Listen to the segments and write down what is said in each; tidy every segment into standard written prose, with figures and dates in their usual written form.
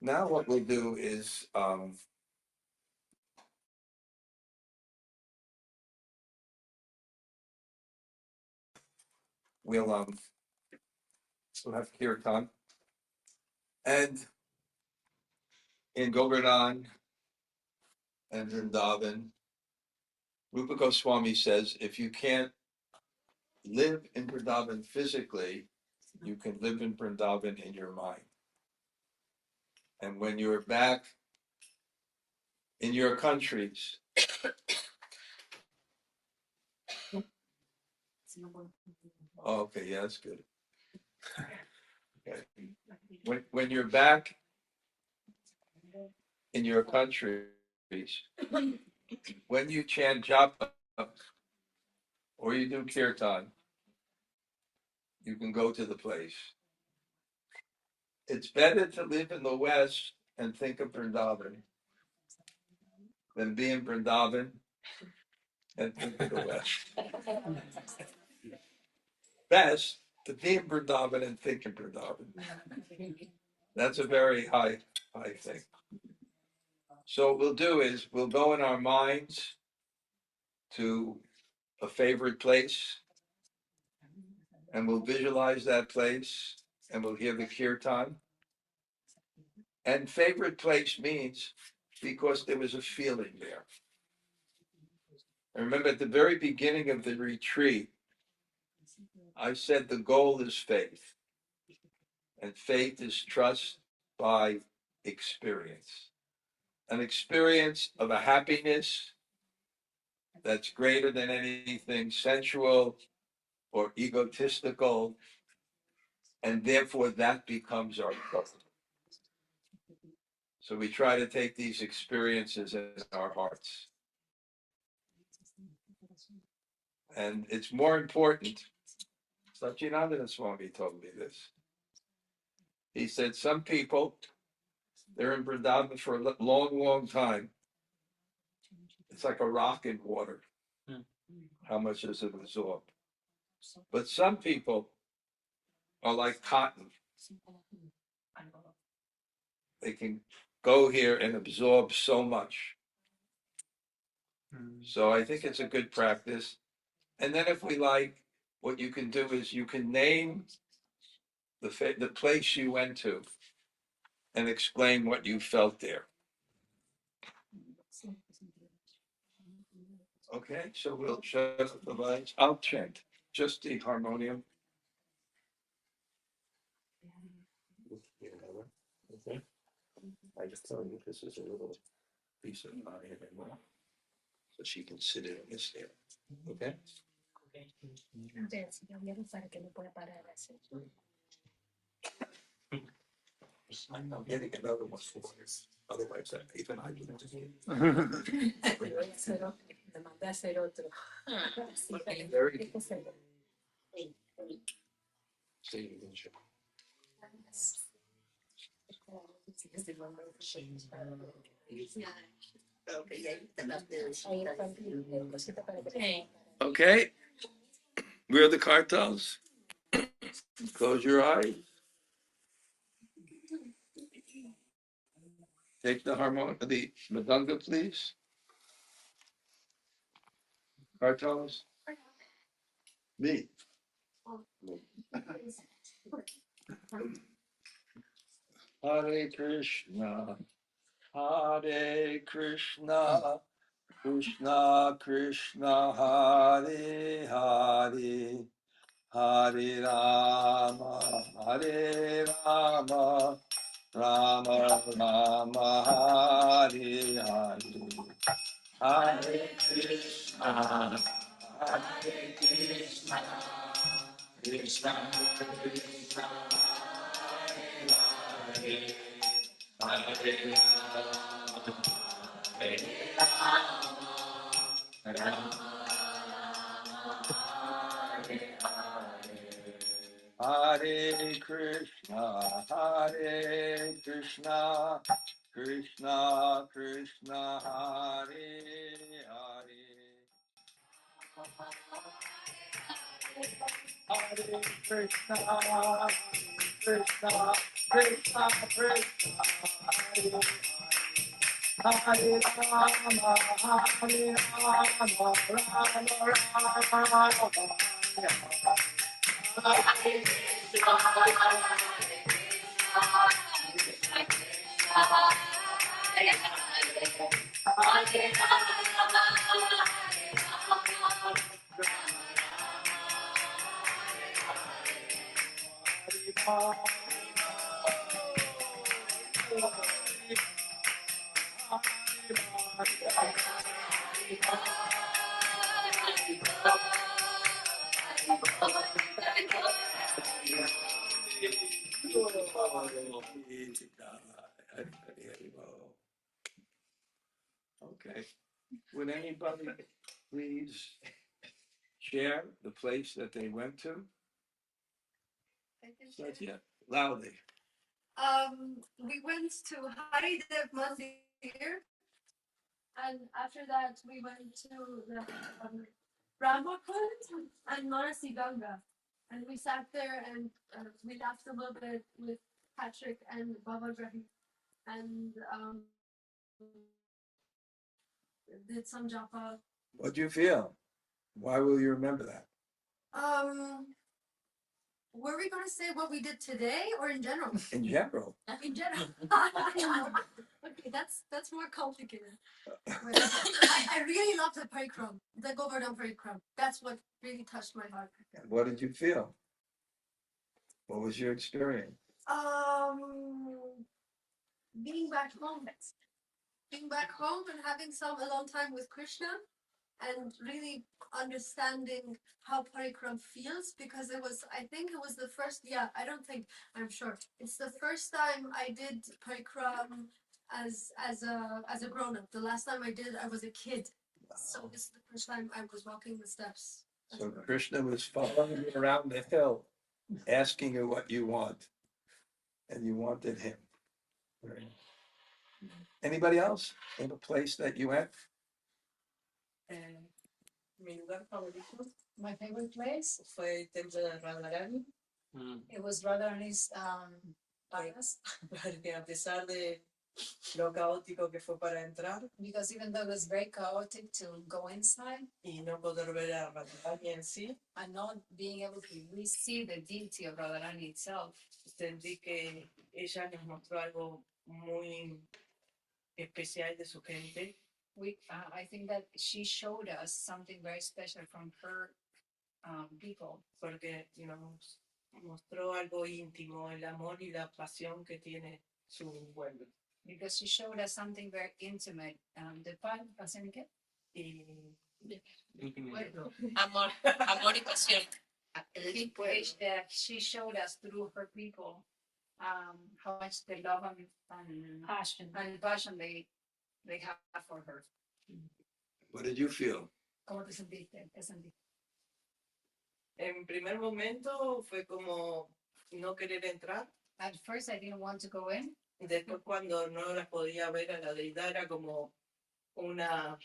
Now what we'll do is we'll have kirtan, and in Govardhan and Vrindavan, Rupa Goswami says if you can't live in Vrindavan physically, you can live in Vrindavan in your mind. And when you're back in your countries, okay, yeah, that's good. Okay. When you're back in your countries, when you chant japa or you do kirtan, you can go to the place. It's better to live in the West and think of Vrindavan than be in Vrindavan and think of the West. Best to be in Vrindavan and think of Vrindavan. That's a very high thing. So what we'll do is we'll go in our minds to a favorite place, and we'll visualize that place, and we'll hear the kirtan. And favorite place means because there was a feeling there. And remember, at the very beginning of the retreat, I said the goal is faith. And faith is trust by experience. An experience of a happiness that's greater than anything sensual or egotistical, and therefore that becomes our goal. So we try to take these experiences in our hearts. And it's more important. Satchidananda Swami told me this. He said some people, they're in Vrindavan for a long time. It's like a rock in water. How much does it absorb? But some people are like cotton. They can go here and absorb so much. So I think it's a good practice. And then if we like, what you can do is you can name the place you went to and explain what you felt there. Okay, so we'll shut up the lights. I'll chant just the harmonium. Okay. I just tell you this is a little piece of mine, so she can sit in this here. Okay? I'm getting another one for this. Otherwise, even I wouldn't do it. Very okay. Where are the cartels? Close your eyes. Take the madanga, please. Cartels. Me. Hare Krishna, Hare Krishna, Krishna Krishna, Hare Hare, Hare Rama, Hare Rama, Rama Rama, Hare Hare, Hare Krishna, Hare Krishna, Krishna Krishna, Hare Hare, Hare Krishna, Hare Krishna, Krishna Krishna, Hare Hare, Hare Krishna, Krishna Krishna, Krishna Hare Rama, Hare Rama, Rama Rama, Okay. Would anybody please share the place that they went to? Satya, loudly. We went to Haridev Mandir, and after that we went to the Brahmakund and Manasi Ganga, and we sat there and we laughed a little bit with Patrick and Baba Graham, and did some japa. What do you feel? Why will you remember that? Were we going to say what we did today or in general? In general. In general. Okay, that's more complicated. I really love the parikram, the Govardhan parikram. That's what really touched my heart. What did you feel? What was your experience? Being back home. Being back home and having some alone time with Krishna, and really understanding how parikram feels, because I think it was the first, I'm sure. It's the first time I did parikram as a grown-up. The last time I did, I was a kid. Wow. So this is the first time I was walking the steps. So Krishna was following you around the hill, asking you what you want, and you wanted him. Right. Anybody else in a place that you went? Mi lugar favorito My favorite place, fue el templo de Radharani, it was Radharani's palace, porque a pesar de lo caótico que fue para entrar because even though it was very chaotic to go inside y no poder ver a Radharani en sí, and not being able to really see the deity of Radharani itself, sentí que ella nos mostró algo muy especial de su gente, I think that she showed us something very special from her people, porque nos mostró algo íntimo, el amor y la pasión que tiene su pueblo. because she showed us something very intimate. ¿Pasión qué? Amor, amor y pasión. She showed us through her people how much they love and passion they have for her. What did you feel? ¿Cómo te sentiste? ¿Qué sentiste? En primer momento fue como no querer entrar. At first I didn't want to go in. Después cuando no las podía ver a la deidad era como una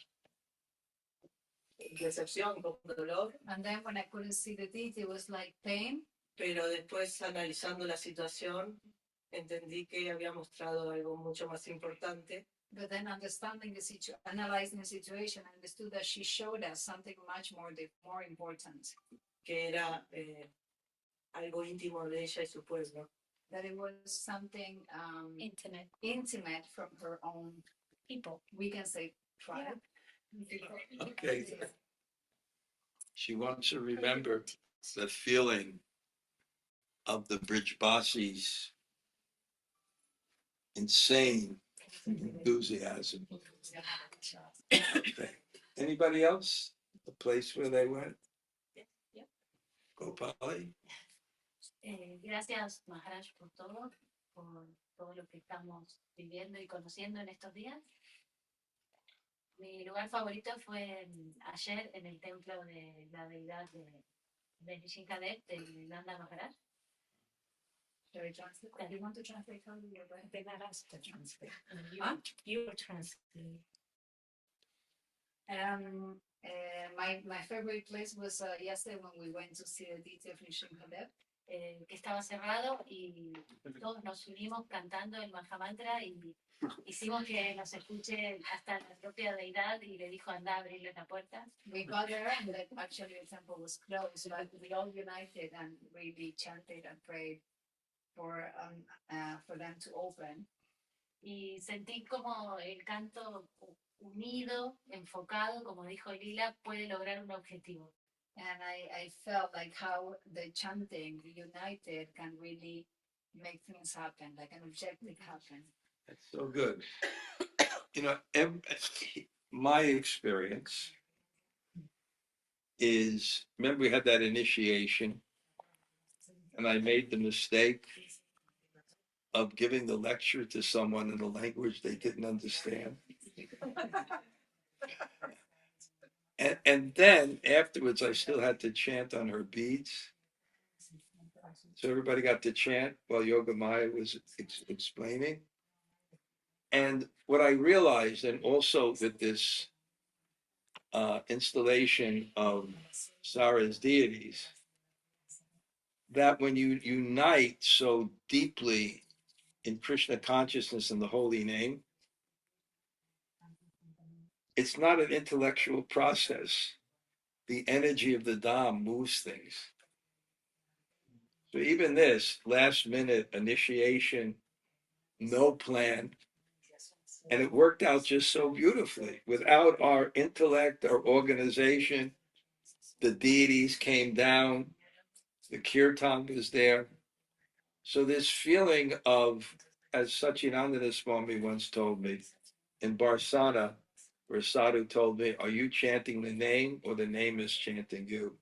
decepción, como dolor. And then when I couldn't see the deity, it was like pain. Pero después analizando la situación entendí que había mostrado algo mucho más importante. But then analyzing the situation, I understood that she showed us something much more important. Que era algo íntimo de ella y su pueblo. That it was something intimate from her own people. We can say tribe. Yeah. Okay. She wants to remember the feeling of the Brijbasis' insane enthusiasm. Okay. Anybody else? The place where they went? Yeah. Gopali? Gracias, Maharaj, por todo lo que estamos viviendo y conociendo en estos días. Mi lugar favorito fue ayer en el templo de la deidad de Nishinkadev, de Nanda Maharaj. Do you want to translate how you were going to translate? You translate. My favorite place was yesterday when we went to see the deity of Nishinkadev. que estaba cerrado y todos nos unimos cantando el Mahamantra y hicimos que nos escuche hasta la propia deidad y le dijo anda a abrirle la puerta. We got there and like actually the temple was closed, but we all united and really chanted and prayed for them to open. Y sentí como el canto unido, enfocado, como dijo Lila, puede lograr un objetivo. And I felt like how the chanting united can really make things happen, like an objective happen. That's so good. You know, my experience is, remember we had that initiation and I made the mistake of giving the lecture to someone in a language they didn't understand. And then afterwards, I still had to chant on her beads. So everybody got to chant while Yoga Maya was explaining. And what I realized, and also with this installation of Sara's deities, that when you unite so deeply in Krishna consciousness and the holy name, it's not an intellectual process. The energy of the Dham moves things. So even this last minute initiation, no plan, and it worked out just so beautifully. Without our intellect, our organization, the deities came down, the kirtan was there. So this feeling of, as Satchidananda Swami once told me, in Barsana, where Sadhu told me, are you chanting the name or the name is chanting you?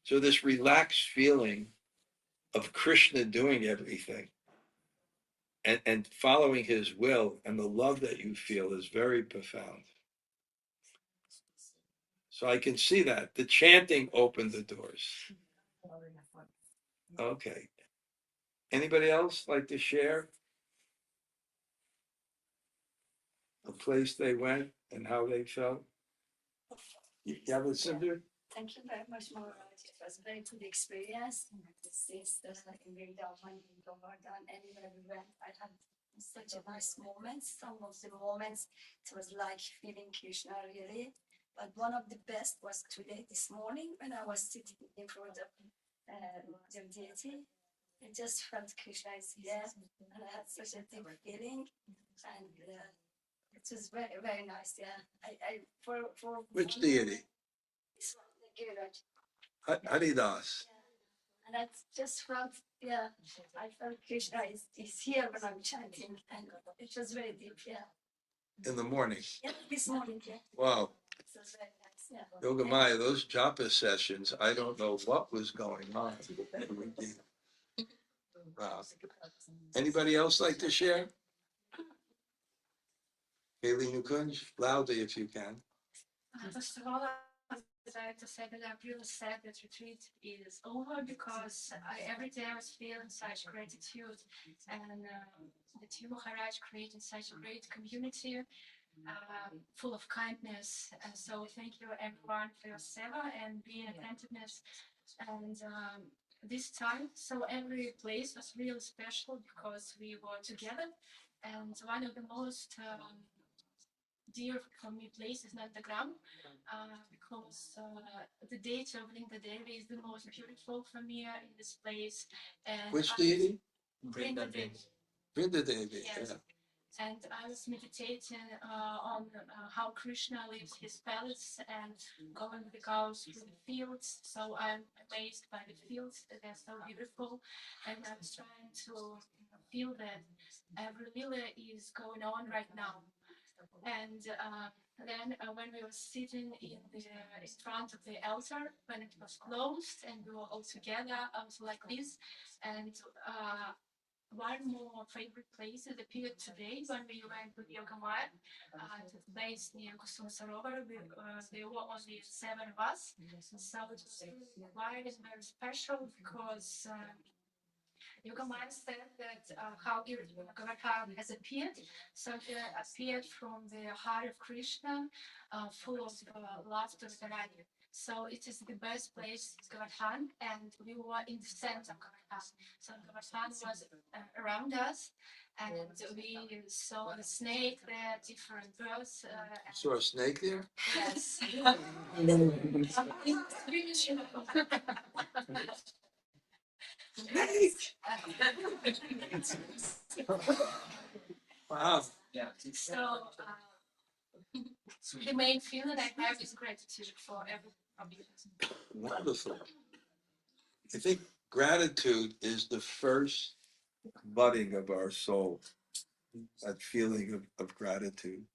So this relaxed feeling of Krishna doing everything and following his will and the love that you feel is very profound. So I can see that. The chanting opened the doors. Okay. Anybody else like to share a place they went and how they felt? Yeah, but Cinder? Thank you very much, Maharaj. It was a very good experience. This is the Govardhan in Govardhan. Anywhere we went, I had such a nice moment. Some of the moments, it was like feeling Krishna really. But one of the best was today, this morning, when I was sitting in front of the deity. I just felt Krishna is here, and I had such a deep feeling, and it was very, very nice. Yeah, for Which deity? this one, the Giriraj. Haridas. Yeah. And I just felt, yeah, I felt Krishna is here when I'm chanting, and it was very deep. Yeah. In the morning. Yeah, this morning. Yeah. Wow. It was very nice. Yeah. Yoga Maya, those japa sessions, I don't know what was going on. Wow. Anybody else like to share? Kaylee Nukunj, loudly if you can. First of all, I'd like to say that I'm really sad that retreat is over because every day I was feeling such gratitude and that you, Maharaj, created such a great community full of kindness. And so thank you everyone for your seva and being attentiveness. And this time, so every place was really special because we were together. And one of the most dear for me place is Nandagram, because the deity of Linda Devi is the most beautiful for me in this place. And Which deity? Linda Devi. Vrinda Devi. Yes. Yeah. And I was meditating on how Krishna leaves his palace and going with the cows through the fields. So I'm amazed by the fields, they're so beautiful. And I was trying to feel that every lila is going on right now. And then when we were sitting in front of the altar, when it was closed and we were all together, I was like this. And one more favorite place that appeared today when we went with Yoga Maya to the place near Kusum Sarovar. There were only 7 of us. So it was really quiet and very special because Yoga Maya said that how Govardhan has appeared. So it appeared from the heart of Krishna, full of laughter and So it is the best place, Govardhan, and we were in the center of Govardhan. So Govardhan was around us, and we saw a snake there, different birds. Saw a snake there? Yes. Wow. So the main feeling I have is gratitude for everything. Wonderful. I think gratitude is the first budding of our soul. That feeling of gratitude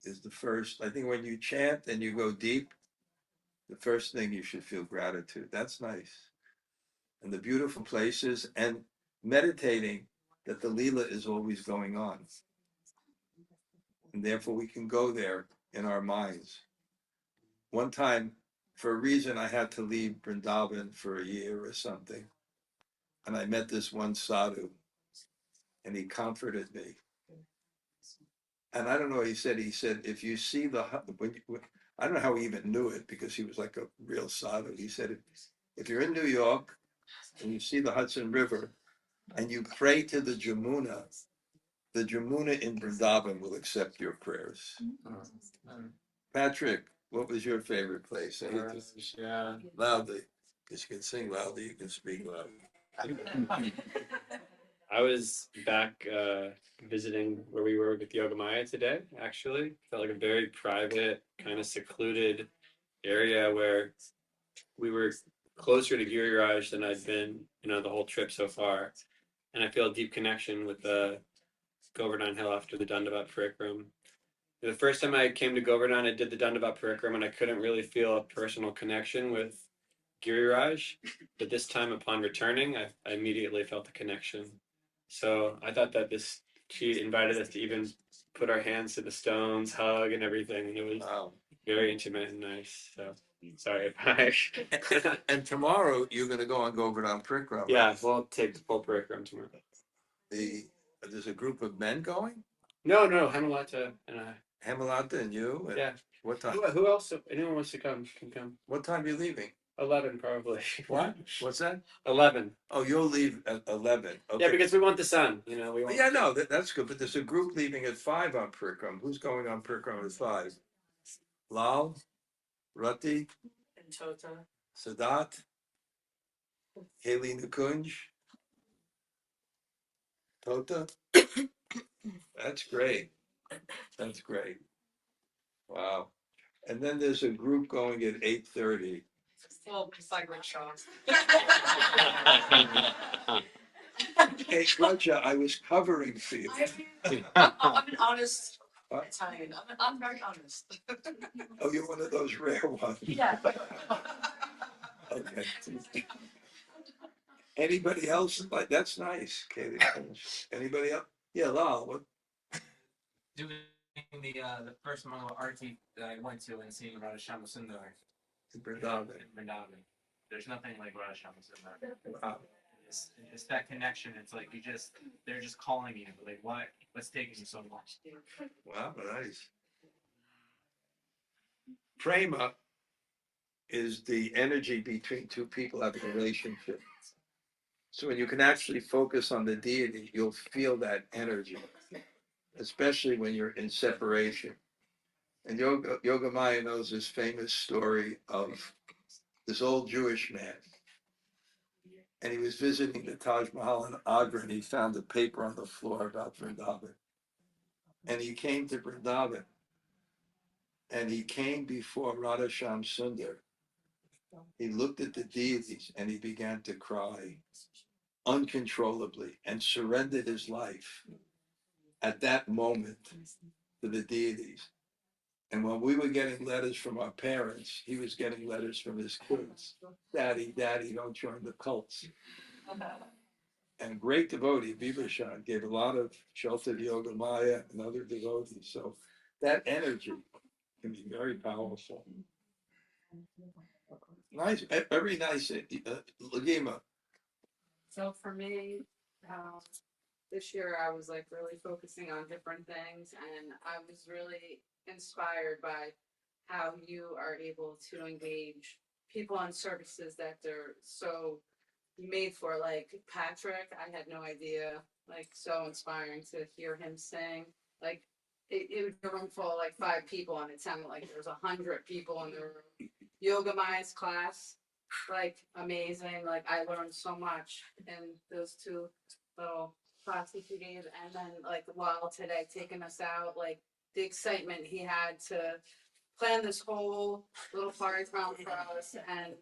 is the first. I think when you chant and you go deep, the first thing you should feel gratitude. That's nice. And the beautiful places and meditating that the Leela is always going on. And therefore we can go there in our minds. One time, for a reason, I had to leave Vrindavan for a year or something. And I met this one sadhu, and he comforted me. And I don't know what he said. He said, if you see I don't know how he even knew it, because he was like a real sadhu. He said, if you're in New York and you see the Hudson River and you pray to the Jamuna in Vrindavan will accept your prayers. Patrick, what was your favorite place? Yeah. Loudly, because you can sing loudly, you can speak loudly. I was back visiting where we were with Yogamaya today, actually. Felt like a very private, kind of secluded area where we were closer to Giriraj than I'd been, the whole trip so far. And I feel a deep connection with the Govardhan Hill after the Dandavat Parikram. The first time I came to Govardhan, I did the Dandavat Parikram and I couldn't really feel a personal connection with Giriraj. But this time upon returning, I immediately felt the connection. So I thought that she invited us to even put our hands to the stones, hug and everything. And it was very intimate and nice. So sorry if I... And tomorrow you're going to go on Govardhan Parikram. Yeah, we'll take the full Parikram tomorrow. There's a group of men going? No, Hemalata and I. Hemalata and you? And yeah. What time? Who else? Anyone wants to come can come. What time are you leaving? 11 probably. What? What's that? 11. Oh, you'll leave at 11. Okay. Yeah, because we want the sun. We want. Yeah, no, that's good. But there's a group leaving at 5 on Parikram. Who's going on Parikram at 5? Lal, Rati, And Chota. Sadat, Haley Nakunj, Tota. That's great. That's great. Wow. And then there's a group going at 8:30. Well, beside Rickshaw. Hey, Gotcha, I was covering for you. I'm an honest What? Italian. I'm very honest. Oh, you're one of those rare ones. Yeah. Okay. Anybody else? Like, that's nice, Katie. Anybody else? Yeah, Lal, what? Doing the first Mangala Arti that I went to and seeing Radha Sundar Vrindavan. in Vrindavan. There's nothing like Radha Sundar. Wow. It's that connection. It's like they're just calling you. Like, what's taking you so long? Wow, nice. Prema is the energy between two people having a relationship. So when you can actually focus on the deity, you'll feel that energy, especially when you're in separation. And Yogamaya knows this famous story of this old Jewish man. And he was visiting the Taj Mahal in Agra, and he found a paper on the floor about Vrindavan. And he came to Vrindavan, and he came before Radha Sundar. He looked at the deities, and he began to cry uncontrollably and surrendered his life at that moment to the deities. And when we were getting letters from our parents, he was getting letters from his kids. Daddy, don't join the cults. And great devotee, Vibhushan, gave a lot of shelter to Yogamaya and other devotees. So that energy can be very powerful. Nice, very nice. Lagima. So for me, this year I was like really focusing on different things, and I was really inspired by how you are able to engage people on services that they're so made for. Like Patrick, I had no idea. Like so inspiring to hear him sing. Like it would be a room full of like 5 people, and it sounded like there was 100 people in the room. Yoga Maya's class, like amazing. Like I learned so much in those 2 little classes he gave, and then like while today taking us out, like the excitement he had to plan this whole little party for us, and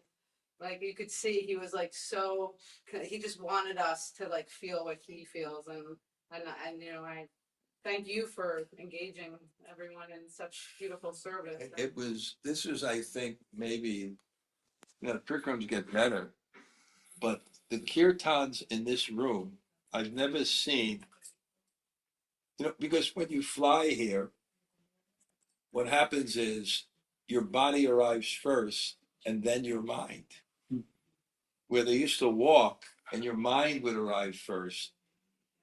like you could see he was like so he just wanted us to like feel what he feels, and you know I thank you for engaging everyone in such beautiful service. This was, I think, maybe, Trikrams get better, but the kirtans in this room, I've never seen, because when you fly here, what happens is your body arrives first and then your mind. Where they used to walk and your mind would arrive first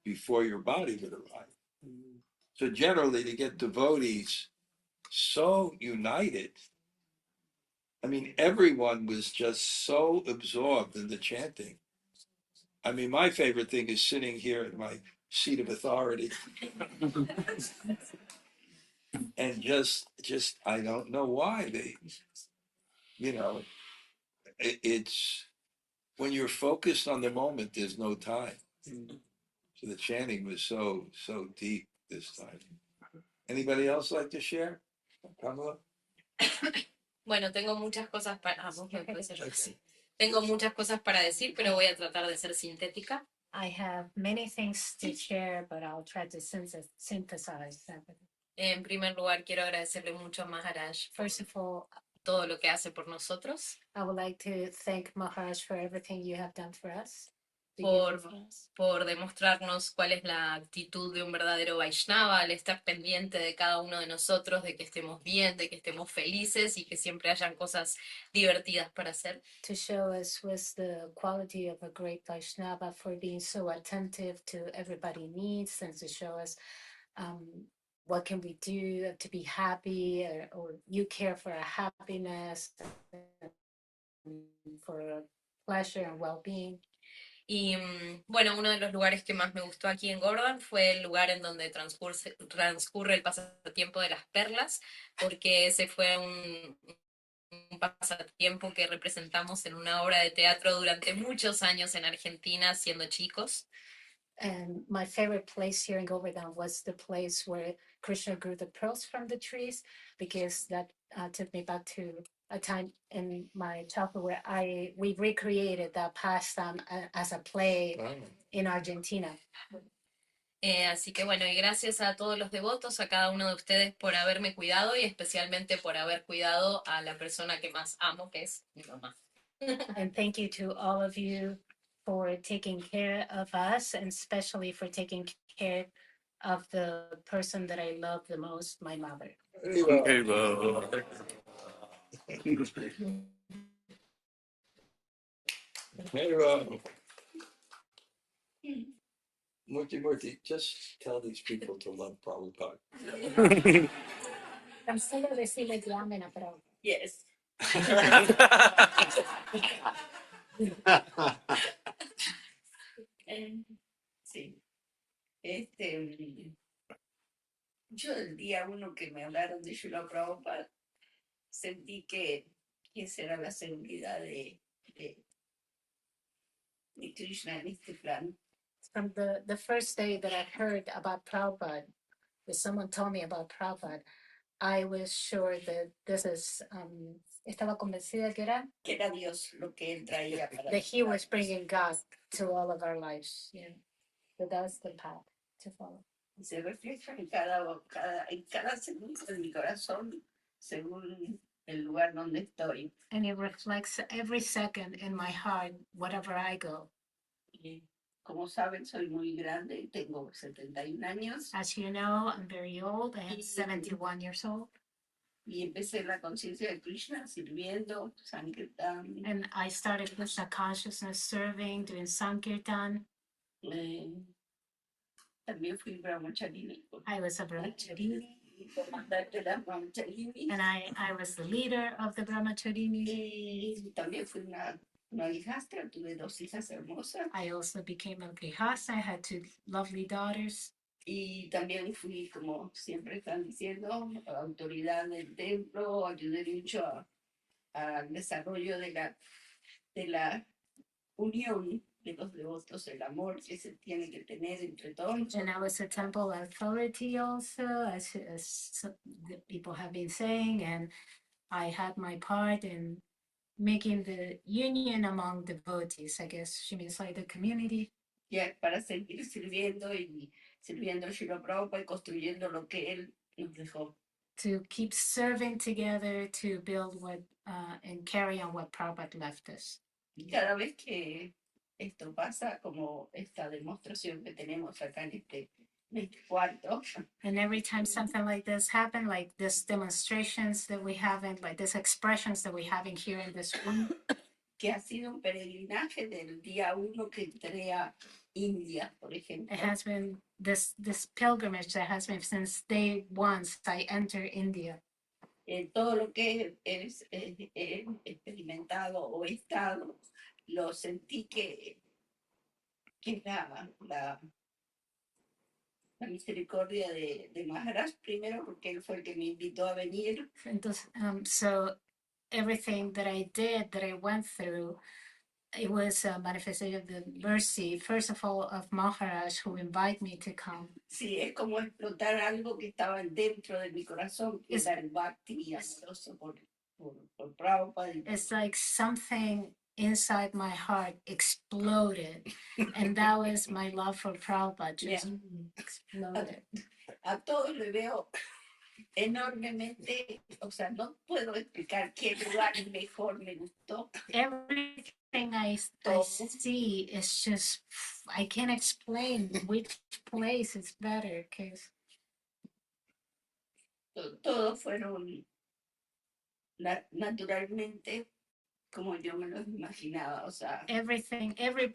before your body would arrive. So generally, to get devotees so united, I mean, everyone was just so absorbed in the chanting. I mean, my favorite thing is sitting here at my seat of authority and just I don't know why it's when you're focused on the moment, there's no time. So the chanting was so deep this time. Anybody else like to share? Pamela? Bueno, tengo muchas cosas para... Tengo muchas cosas para decir, pero voy a tratar de ser sintética. I have many things to share, but I'll try to synthesize them. En primer lugar, quiero agradecerle mucho a Maharaj First of all, todo lo que hace por nosotros, I would like to thank Maharaj for everything you have done for us. por demostrarnos cuál es la actitud de un verdadero Vaishnava, al estar pendiente de cada uno de nosotros, de que estemos bien, de que estemos felices y que siempre hayan cosas divertidas para hacer. To show us what's the quality of a great Vaishnava, for being so attentive to everybody's needs, and to show us what can we do to be happy, or you care for our happiness, for pleasure and well-being. Y bueno, uno de los lugares que más me gustó aquí en Govardhan fue el lugar en donde transcurre el pasatiempo de las perlas, porque ese fue un pasatiempo que representamos en una obra de teatro durante muchos años en Argentina, siendo chicos. And my favorite place here in Govardhan was the place where Krishna grew the pearls from the trees, because that took me back to a time in my childhood where we recreated that pastime as a play in Argentina. Así que bueno, y gracias a todos los devotos, a cada uno de ustedes por haberme cuidado y especialmente por haber cuidado a la persona que más amo, que es mi mamá. And thank you to all of you for taking care of us, and especially for taking care of the person that I love the most, my mother. Murti, just tell these people to love Prabhupada. Tan solo decirle que amen a Prabhupada. Yes. Sí. Yo el día 1 que me hablaron de Śrīla Prabhupada, sentí que esa era la seguridad de Krishna en este plan. From the first day that I heard about Prabhupada, that someone told me about Prabhupada, I was sure that this is, estaba convencida que era Dios lo que él traía para that he was bringing God to all of our lives. Yeah. That was the path to follow. Y se refleja en cada segundo de mi corazón, según el lugar donde estoy. And it reflects every second in my heart, wherever I go. Y como saben, soy muy grande, tengo 71 años. As you know, I'm very old. I am 71 years old. Y empecé la conciencia de Krishna sirviendo, Sankirtan. And I started Krishna consciousness serving, doing Sankirtan. También fui brahmacharina. I was a brahmachari. comandante de las brahmacharini. And I was the leader of the Brahmacharini. Y también fui una hijastra, tuve 2 hijas hermosas. I also became a grihasta. I had 2 lovely daughters. Y también fui, como siempre están diciendo, autoridad del templo, ayudé mucho al desarrollo de la unión de los devotos, el amor que se tiene que tener entre todos. And I was a temple authority also, as the people have been saying, and I had my part in making the union among devotees. I guess she means like the community. Ya para seguir sirviendo y sirviendo a Śrīla Prabhupada y construyendo lo que él nos dejó. To keep serving together to build what and carry on what Prabhupada left us. Y cada vez que esto pasa, como esta demostración que tenemos acá en este cuarto, And every time something like this happened, like this demonstrations that we haven't, like these expressions that we having here in this room, que ha sido un peregrinaje del día 1 que entré a India, por ejemplo. it has been this pilgrimage that has been since day 1 I entered India. Todo lo que he experimentado o he estado, lo sentí que la misericordia de Maharaj, primero porque él fue el que me invitó a venir. Entonces, so everything that I did, that I went through, it was a manifestation of the mercy, first of all, of Maharaj, who invited me to come. Sí, es como explotar algo que estaba dentro de mi corazón, que era el bhakti amoroso por Prabhupada. It's like something inside my heart exploded, and that was my love for Prabhupada, just exploded. A todos le veo enormemente, o sea, no puedo explicar qué lugar mejor me gustó. Everything I see is just, I can't explain which place is better, because todos fueron naturalmente como yo me los imaginaba, o sea. every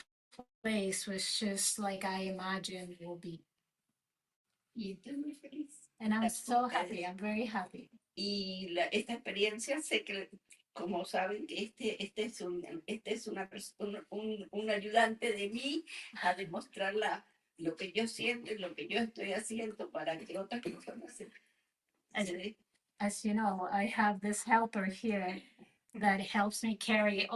place was just like I imagined will be. Y estoy muy feliz. And I'm so happy, I'm very happy. Y esta experiencia, sé que, como saben, que este es un ayudante de mí a demostrar lo que yo siento y lo que yo estoy haciendo para que otras personas se As you know, I have this helper here that helps me carry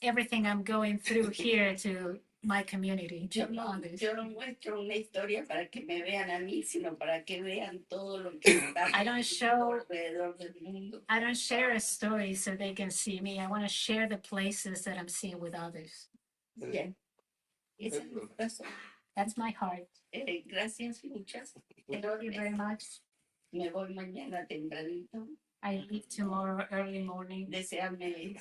everything I'm going through here to my community. Yo no muestro una historia para que me vean a mí, sino para que vean todo lo que está alrededor del mundo. I don't share a story so they can see me. I want to share the places that I'm seeing with others. Bien. Ese es mi corazón. That's my heart. Gracias muchas. Thank you very much. Me voy mañana tempranito. I leave tomorrow early morning. Desearme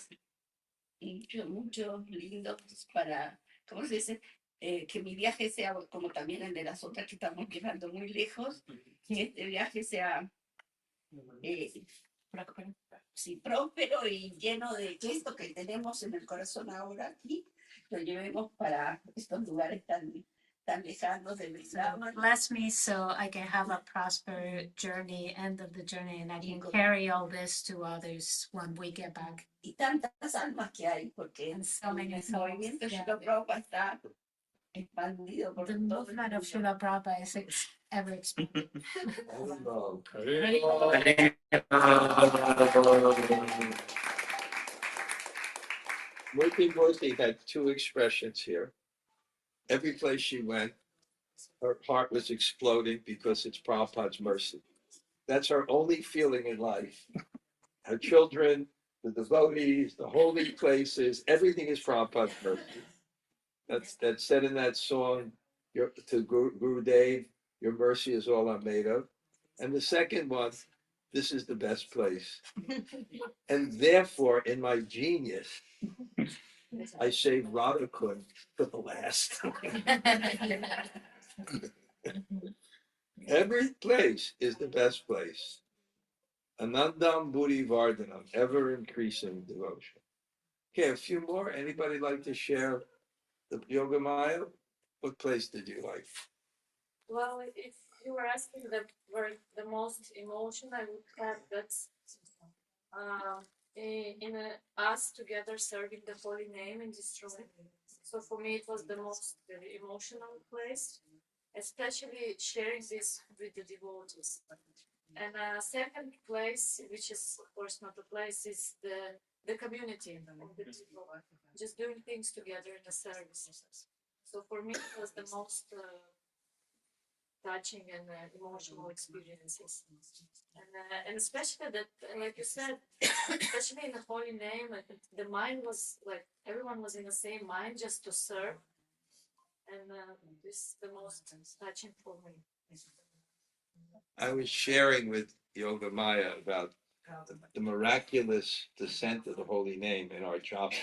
muchos lindos para, ¿cómo se dice? Que mi viaje sea como también el de las otras que estamos llegando muy lejos. Que este viaje sea sí, próspero y lleno de esto que tenemos en el corazón ahora aquí. Lo llevemos para estos lugares tan lejanos de Vrindavan. Bless me so I can have a prosperous journey, end of the journey, and I can carry all this to others when we get back. Y tantas almas que hay, porque el movimiento Śrīla Prabhupada está expandido por the todo movement of Srila Prabhupada is ever expanding. Murti had 2 expressions here. Every place she went, her heart was exploding because it's Prabhupada's mercy. That's her only feeling in life. Her children, the devotees, the holy places, everything is Prabhupada's mercy. That's said in that song to Gurudev, your mercy is all I'm made of. And the second one, this is the best place. And therefore, in my genius, I saved Radhakund for the last. Every place is the best place. Anandam Buddhi Vardhanam, ever increasing devotion. Okay, a few more. Anybody like to share the Yoga Maya? What place did you like? Well, if you were asking the most most emotion I would have that's us together serving the holy name in this room. So for me, it was the most emotional place, especially sharing this with the devotees. And second place, which is of course not a place, is the community of the people, just doing things together in the services. So for me, it was the most touching and emotional experiences. And especially that, like you said, especially in the holy name, the mind was like everyone was in the same mind just to serve, and this is the most touching for me. I was sharing with Yoga Maya about the miraculous descent of the holy name in our japa.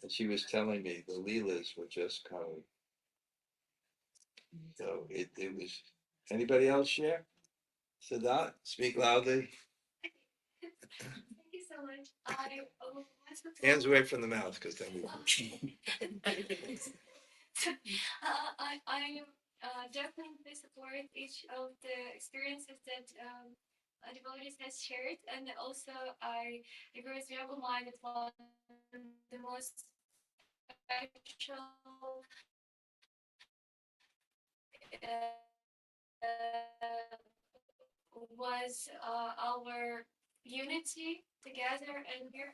And she was telling me the leelas were just kind of, so it was, anybody else share? Sadat, speak loudly. Thank you so much. I Hands away from the mouth, because then we. I definitely support each of the experiences that devotees has shared, and also I agree with Yoga Mind that one of the most special was our unity together and here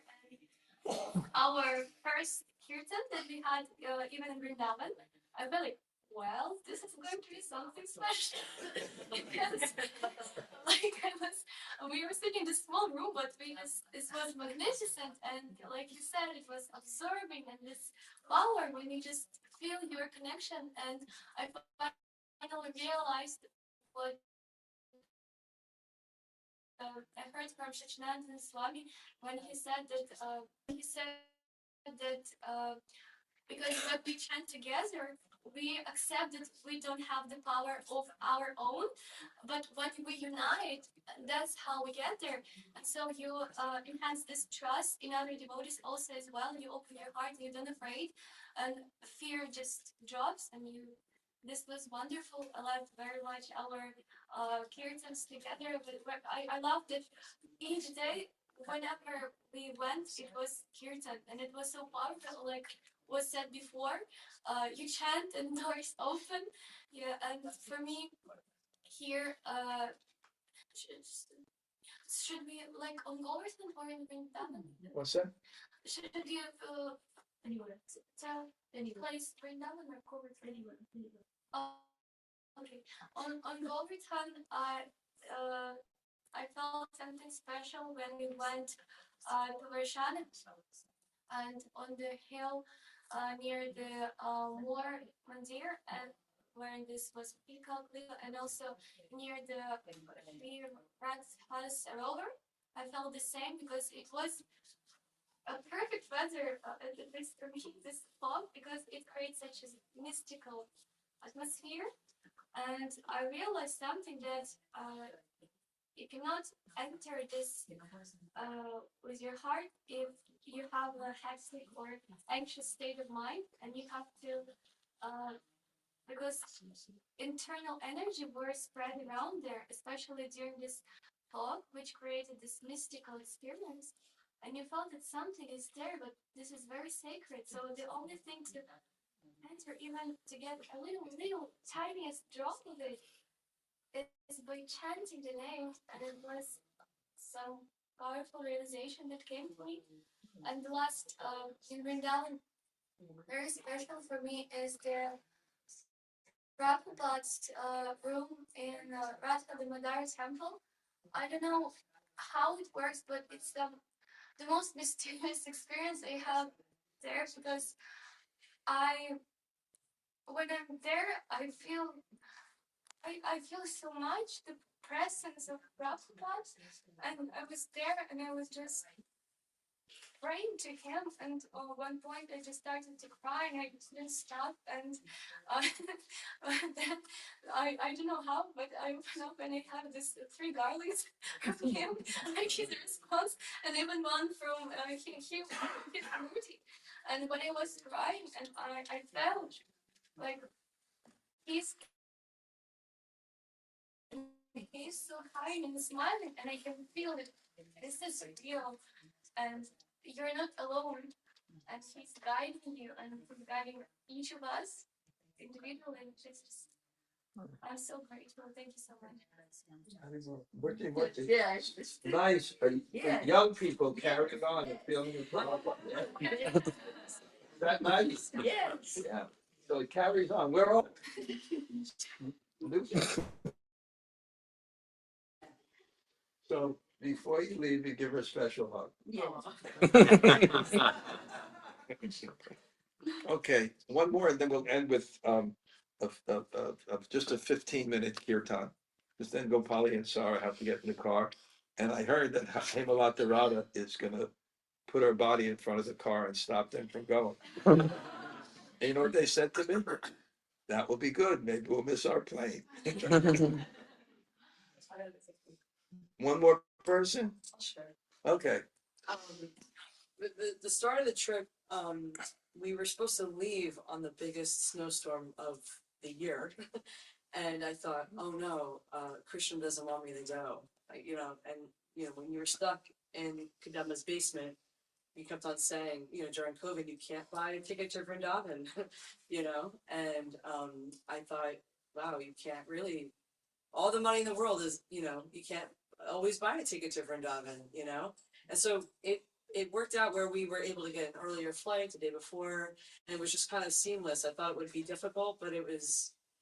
and our first kirtan that we had even in Vrindavan. I felt like, well, this is going to be something special because we were sitting in this small room, but this was magnificent, and like you said, it was absorbing, and this power when you just feel your connection. And I finally realized what I heard from Śrīla Dhanurdhara Swami when he said that because when we chant together, we accept that we don't have the power of our own, but when we unite, that's how we get there. And so you enhance this trust in other devotees also as well. You open your heart, and you're not afraid, and fear just drops, and you. This was wonderful. I loved very much our kirtans together. But I loved it each day. Whenever we went, it was kirtan, and it was so powerful. Like was said before, you chant and doors open. Yeah, and for me, here, should we like on Govardhan or in Vrindavan? What's that? Should we anywhere? Tell any place Vrindavan or Govardhan? Anywhere. Okay. On Govardhan, I felt something special when we went to Varshan, and on the hill near the War Mandir, and where this was peacock lila, and also near the Rat Rover, I felt the same because it was a perfect weather, at least for me, this fog, because it creates such a mystical atmosphere. And I realized something that you cannot enter this with your heart if you have a hectic or anxious state of mind, and you have to because internal energy were spread around there, especially during this talk, which created this mystical experience. And you felt that something is there, but this is very sacred. So the only thing to enter, even to get a little tiniest drop of it, is by chanting the name. And it was some powerful realization that came to me. And the last in Vrindavan, very special for me is the Prabhupada's room in Radha Damodar temple. I don't know how it works, but it's the most mysterious experience I have there, because when I'm there, I feel so much the presence of Prabhupada, and I was there and I was just praying to him, and at one point I just started to cry and I didn't stop, and then I don't know how, but I opened up and I had this 3 garlands from him, like his response, and even one from his Murti. And when I was crying, and I felt like his he's so kind and smiling, and I can feel it. This is real, and you're not alone. And he's guiding you and guiding each of us individually. I'm so grateful. Thank you so much. Yeah, it's nice. Young people carrying on and feeling the problem. Is that nice? Yes. Yeah. So it carries on. We're all. So before you leave, you give her a special hug. Yes. Okay, one more, and then we'll end with of just a 15-minute kirtan. Because then Gopali and Sarah have to get in the car. And I heard that Śrīla Dhanurdhara is gonna put her body in front of the car and stop them from going. And you know what they said to me? That will be good. Maybe we'll miss our plane. One more person? Sure. Okay. The start of the trip, we were supposed to leave on the biggest snowstorm of the year. And I thought, oh no, Krishna doesn't want me to go. When you're stuck in Kadamba's basement, you kept on saying, during COVID, you can't buy a ticket to Vrindavan, and I thought, wow, you can't really, all the money in the world is, you can't always buy a ticket to Vrindavan, and so it worked out where we were able to get an earlier flight the day before, and it was just kind of seamless. I thought it would be difficult, but it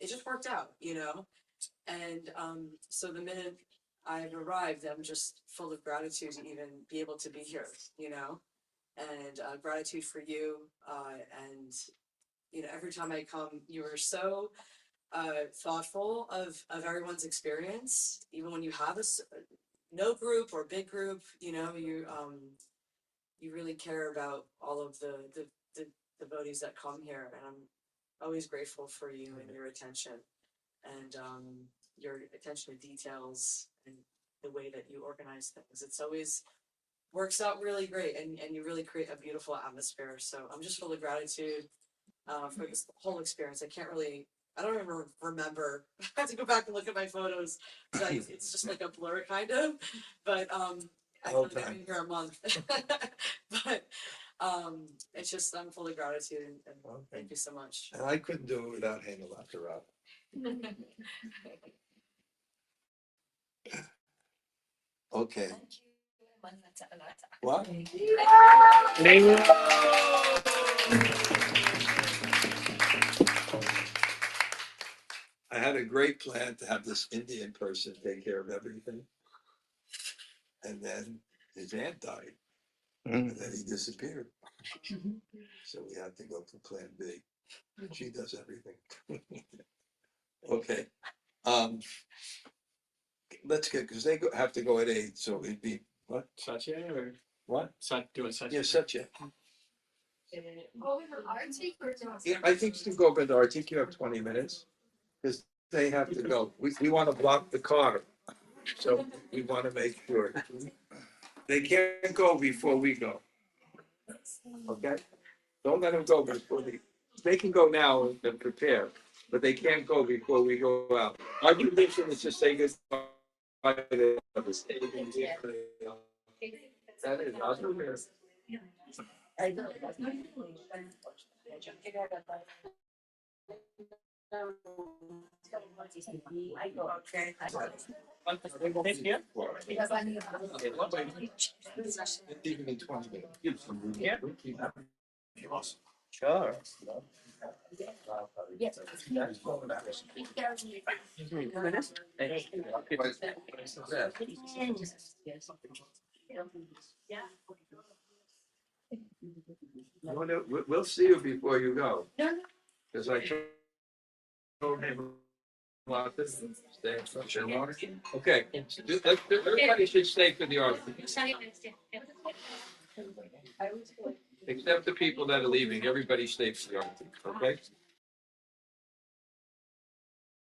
just worked out, and so the minute I've arrived, I'm just full of gratitude to even be able to be here, and gratitude for you, and every time I come, you are so thoughtful of everyone's experience, even when you have no group or big group, you really care about all of the devotees that come here, and I'm always grateful for you and your attention, and your attention to details and the way that you organize things. It's always works out really great, and you really create a beautiful atmosphere. So I'm just full of gratitude for this whole experience. I don't even remember. I have to go back and look at my photos. So it's just like a blur kind of, but I feel like I've been here a month. But it's just, I'm full of gratitude, and thank you so much. And I couldn't do it without Śrīla Dhanurdhara. Okay. What? I had a great plan to have this Indian person take care of everything. And then his aunt died. And then he disappeared. So we had to go for plan B. She does everything. Okay. Let's get, because they have to go at 8, so it'd be, what? Satya or What? doing Satya? Yeah, Satya. Govardhan Arctic or not? Yeah, I think to go, but I think you have 20 minutes, because they have to go. We want to block the car, so we want to make sure. They can't go before we go. Okay? Don't let them go before they can go now and prepare, but they can't go before we go out. Our tradition is to say goodbye to the state. That is awesome. Even in 20 minutes. Yeah. Sure. We'll see you before you go. Because I told him about this. Stay in touch. Okay. Everybody should stay for the article. Except the people that are leaving. Everybody stay for the article. Okay?